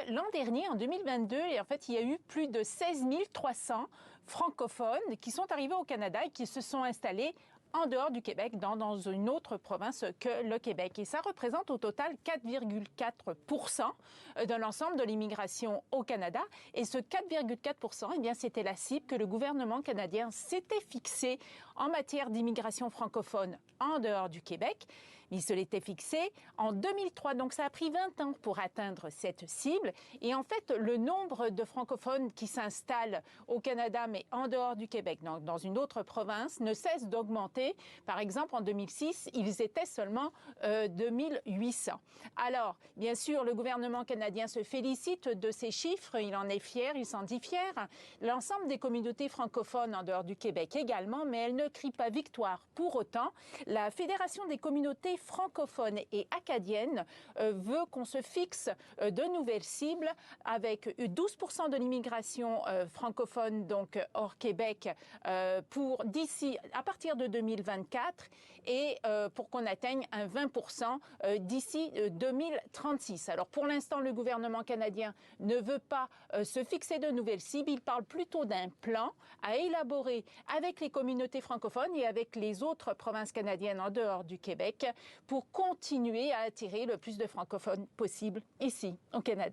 l'an dernier, en 2022, il y a eu plus de 16 300 francophones qui sont arrivés au Canada et qui se sont installés en dehors du Québec, dans une autre province que le Québec. Et ça représente au total 4,4% de l'ensemble de l'immigration au Canada. Et ce 4,4%, eh bien, c'était la cible que le gouvernement canadien s'était fixée en matière d'immigration francophone en dehors du Québec. Il se l'était fixé en 2003. Donc, ça a pris 20 ans pour atteindre cette cible. Et en fait, le nombre de francophones qui s'installent au Canada, mais en dehors du Québec, donc dans une autre province, ne cesse d'augmenter. Par exemple, en 2006, ils étaient seulement 2800. Alors, bien sûr, le gouvernement canadien se félicite de ces chiffres, il en est fier, il s'en dit fier. L'ensemble des communautés francophones en dehors du Québec également, mais elle ne crie pas victoire. Pour autant, la Fédération des communautés francophones et acadiennes veut qu'on se fixe de nouvelles cibles avec 12% de l'immigration francophone, donc hors Québec, à partir de 2024 et pour qu'on atteigne un 20% d'ici 2036. Alors pour l'instant, le gouvernement canadien ne veut pas se fixer de nouvelles cibles. Il parle plutôt d'un plan à élaborer avec les communautés francophones et avec les autres provinces canadiennes en dehors du Québec pour continuer à attirer le plus de francophones possible ici au Canada.